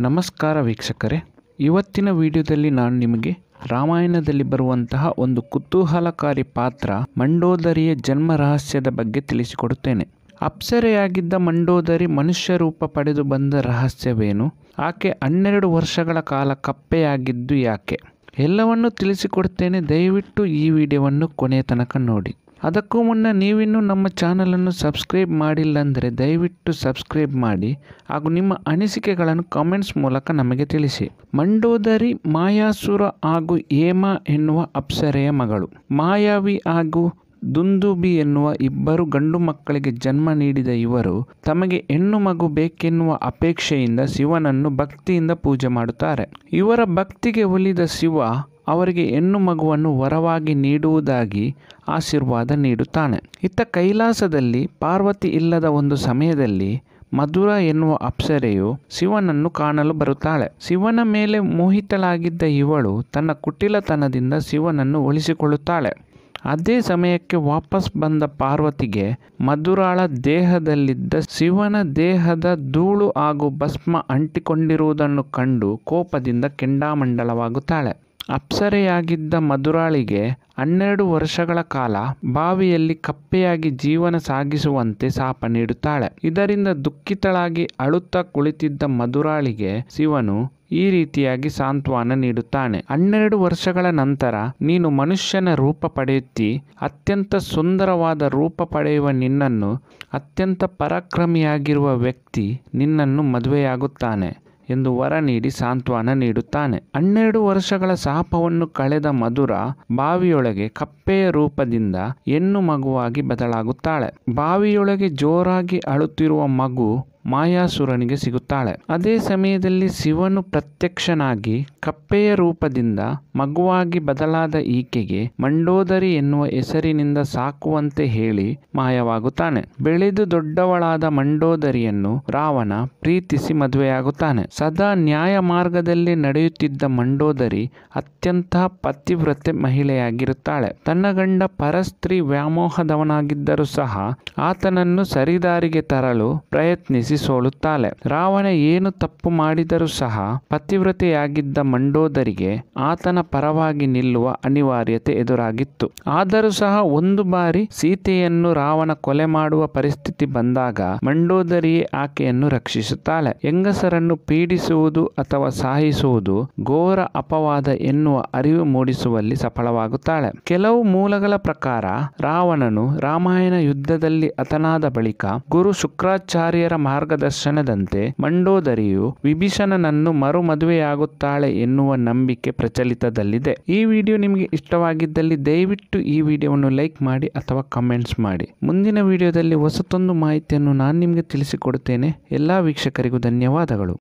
ನಮಸ್ಕಾರ ವೀಕ್ಷಕರೇ, ಇವತ್ತಿನ ವಿಡಿಯೋದಲ್ಲಿ ನಾನು ನಿಮಗೆ ರಾಮಾಯಣದಲ್ಲಿ ಬರುವಂತಹ ಒಂದು ಕುತೂಹಲಕಾರಿ ಪಾತ್ರ ಮಂಡೋದರಿಯ ಜನ್ಮ ರಹಸ್ಯದ ಬಗ್ಗೆ ತಿಳಿಸಿಕೊಡುತ್ತೇನೆ. ಅಪ್ಸರೆಯಾಗಿದ್ದ ಮಂಡೋದರಿ ಮನುಷ್ಯ ರೂಪ ಪಡೆದು ಬಂದ ರಹಸ್ಯವೇನು? ಆಕೆ 12 ವರ್ಷಗಳ ಕಾಲ ಕಪ್ಪೆಯಾಗಿದ್ದು ಯಾಕೆ? ಎಲ್ಲವನ್ನೂ ತಿಳಿಸಿಕೊಡುತ್ತೇನೆ. ದಯವಿಟ್ಟು ಈ ವಿಡಿಯೋವನ್ನು ಕೊನೆಯ ತನಕ ನೋಡಿ. ಅದಕ್ಕೂ ಮುನ್ನ ನೀವಿನ್ನೂ ನಮ್ಮ ಚಾನಲನ್ನು ಸಬ್ಸ್ಕ್ರೈಬ್ ಮಾಡಿಲ್ಲ ಅಂದರೆ ದಯವಿಟ್ಟು ಸಬ್ಸ್ಕ್ರೈಬ್ ಮಾಡಿ ಹಾಗೂ ನಿಮ್ಮ ಅನಿಸಿಕೆಗಳನ್ನು ಕಾಮೆಂಟ್ಸ್ ಮೂಲಕ ನಮಗೆ ತಿಳಿಸಿ. ಮಂಡೋದರಿ ಮಾಯಾಸುರ ಹಾಗೂ ಹೇಮ ಎನ್ನುವ ಅಪ್ಸರೆಯ ಮಗಳು. ಮಾಯಾವಿ ಹಾಗೂ ದುಂದುಬಿ ಎನ್ನುವ ಇಬ್ಬರು ಗಂಡು ಮಕ್ಕಳಿಗೆ ಜನ್ಮ ನೀಡಿದ ಇವರು ತಮಗೆ ಹೆಣ್ಣು ಮಗು ಬೇಕೆನ್ನುವ ಅಪೇಕ್ಷೆಯಿಂದ ಶಿವನನ್ನು ಭಕ್ತಿಯಿಂದ ಪೂಜೆ ಮಾಡುತ್ತಾರೆ. ಇವರ ಭಕ್ತಿಗೆ ಒಲಿದ ಶಿವ ಅವರಿಗೆ ಹೆಣ್ಣು ಮಗುವನ್ನು ವರವಾಗಿ ನೀಡುವುದಾಗಿ ಆಶೀರ್ವಾದ ನೀಡುತ್ತಾನೆ. ಇತ್ತ ಕೈಲಾಸದಲ್ಲಿ ಪಾರ್ವತಿ ಇಲ್ಲದ ಒಂದು ಸಮಯದಲ್ಲಿ ಮಧುರ ಎನ್ನುವ ಅಪ್ಸರೆಯು ಶಿವನನ್ನು ಕಾಣಲು ಬರುತ್ತಾಳೆ. ಶಿವನ ಮೇಲೆ ಮೋಹಿತಳಾಗಿದ್ದ ಇವಳು ತನ್ನ ಕುಟಿಲತನದಿಂದ ಶಿವನನ್ನು ಒಲಿಸಿಕೊಳ್ಳುತ್ತಾಳೆ. ಅದೇ ಸಮಯಕ್ಕೆ ವಾಪಸ್ ಬಂದ ಪಾರ್ವತಿಗೆ ಮಧುರಾಳ ದೇಹದಲ್ಲಿದ್ದ ಶಿವನ ದೇಹದ ಧೂಳು ಹಾಗೂ ಭಸ್ಮ ಅಂಟಿಕೊಂಡಿರುವುದನ್ನು ಕಂಡು ಕೋಪದಿಂದ ಕೆಂಡಾಮಂಡಲವಾಗುತ್ತಾಳೆ. ಅಪ್ಸರೆಯಾಗಿದ್ದ ಮಧುರಾಳಿಗೆ 12 ವರ್ಷಗಳ ಕಾಲ ಬಾವಿಯಲ್ಲಿ ಕಪ್ಪೆಯಾಗಿ ಜೀವನ ಸಾಗಿಸುವಂತೆ ಶಾಪ ನೀಡುತ್ತಾಳೆ. ಇದರಿಂದ ದುಃಖಿತಳಾಗಿ ಅಳುತ್ತಾ ಕುಳಿತಿದ್ದ ಮಧುರಾಳಿಗೆ ಶಿವನು ಈ ರೀತಿಯಾಗಿ ಸಾಂತ್ವನ ನೀಡುತ್ತಾನೆ. 12 ವರ್ಷಗಳ ನಂತರ ನೀನು ಮನುಷ್ಯನ ರೂಪ ಪಡೆಯುತ್ತಿ. ಅತ್ಯಂತ ಸುಂದರವಾದ ರೂಪ ಪಡೆಯುವ ನಿನ್ನನ್ನು ಅತ್ಯಂತ ಪರಾಕ್ರಮಿಯಾಗಿರುವ ವ್ಯಕ್ತಿ ನಿನ್ನನ್ನು ಮದುವೆಯಾಗುತ್ತಾನೆ ಎಂದು ವರ ನೀಡಿ ಸಾಂತ್ವನ ನೀಡುತ್ತಾನೆ. 12 ವರ್ಷಗಳ ಶಾಪವನ್ನು ಕಳೆದ ಮಧುರ ಬಾವಿಯೊಳಗೆ ಕಪ್ಪೆಯ ರೂಪದಿಂದ ಹೆಣ್ಣು ಮಗುವಾಗಿ ಬದಲಾಗುತ್ತಾಳೆ. ಬಾವಿಯೊಳಗೆ ಜೋರಾಗಿ ಅಳುತ್ತಿರುವ ಮಗು ಮಾಯಾಸುರನಿಗೆ ಸಿಗುತ್ತಾಳೆ. ಅದೇ ಸಮಯದಲ್ಲಿ ಶಿವನು ಪ್ರತ್ಯಕ್ಷನಾಗಿ ಕಪ್ಪೆಯ ರೂಪದಿಂದ ಮಗುವಾಗಿ ಬದಲಾದ ಈಕೆಗೆ ಮಂಡೋದರಿ ಎನ್ನುವ ಹೆಸರಿನಿಂದ ಸಾಕುವಂತೆ ಹೇಳಿ ಮಾಯವಾಗುತ್ತಾನೆ. ಬೆಳೆದು ದೊಡ್ಡವಳಾದ ಮಂಡೋದರಿಯನ್ನು ರಾವಣ ಪ್ರೀತಿಸಿ ಮದುವೆಯಾಗುತ್ತಾನೆ. ಸದಾ ನ್ಯಾಯ ಮಾರ್ಗದಲ್ಲಿ ನಡೆಯುತ್ತಿದ್ದ ಮಂಡೋದರಿ ಅತ್ಯಂತ ಪತಿವ್ರತೆ ಮಹಿಳೆಯಾಗಿರುತ್ತಾಳೆ. ತನ್ನ ಗಂಡ ಪರಸ್ತ್ರೀ ವ್ಯಾಮೋಹದವನಾಗಿದ್ದರೂ ಸಹ ಆತನನ್ನು ಸರಿದಾರಿಗೆ ತರಲು ಪ್ರಯತ್ನಿಸಿ ಸೋಲುತ್ತಾಳೆ. ರಾವಣ ಏನು ತಪ್ಪು ಮಾಡಿದರೂ ಸಹ ಪತಿವ್ರತೆಯಾಗಿದ್ದ ಮಂಡೋದರಿಗೆ ಆತನ ಪರವಾಗಿ ನಿಲ್ಲುವ ಅನಿವಾರ್ಯತೆ ಎದುರಾಗಿತ್ತು. ಆದರೂ ಸಹ ಒಂದು ಬಾರಿ ಸೀತೆಯನ್ನು ರಾವಣ ಕೊಲೆ ಮಾಡುವ ಪರಿಸ್ಥಿತಿ ಬಂದಾಗ ಮಂಡೋದರಿಯೇ ಆಕೆಯನ್ನು ರಕ್ಷಿಸುತ್ತಾಳೆ. ಹೆಂಗಸರನ್ನು ಪೀಡಿಸುವುದು ಅಥವಾ ಸಾಯಿಸುವುದು ಘೋರ ಅಪವಾದ ಎನ್ನುವ ಅರಿವು ಮೂಡಿಸುವಲ್ಲಿ ಸಫಲವಾಗುತ್ತಾಳೆ. ಕೆಲವು ಮೂಲಗಳ ಪ್ರಕಾರ ರಾವಣನು ರಾಮಾಯಣ ಯುದ್ಧದಲ್ಲಿ ಹತನಾದ ಬಳಿಕ ಗುರು ಶುಕ್ರಾಚಾರ್ಯರ ಮಾರ್ಗದರ್ಶನದಂತೆ ಮಂಡೋದರಿಯು ವಿಭೀಷಣನನ್ನು ಮರು ಮದುವೆಯಾಗುತ್ತಾಳೆ ಎನ್ನುವ ನಂಬಿಕೆ ಪ್ರಚಲಿತದಲ್ಲಿದೆ. ಈ ವಿಡಿಯೋ ನಿಮಗೆ ಇಷ್ಟವಾಗಿದ್ದಲ್ಲಿ ದಯವಿಟ್ಟು ಈ ವಿಡಿಯೋವನ್ನು ಲೈಕ್ ಮಾಡಿ ಅಥವಾ ಕಮೆಂಟ್ಸ್ ಮಾಡಿ. ಮುಂದಿನ ವಿಡಿಯೋದಲ್ಲಿ ಹೊಸತೊಂದು ಮಾಹಿತಿಯನ್ನು ನಾನು ನಿಮಗೆ ತಿಳಿಸಿಕೊಡುತ್ತೇನೆ. ಎಲ್ಲ ವೀಕ್ಷಕರಿಗೂ ಧನ್ಯವಾದಗಳು.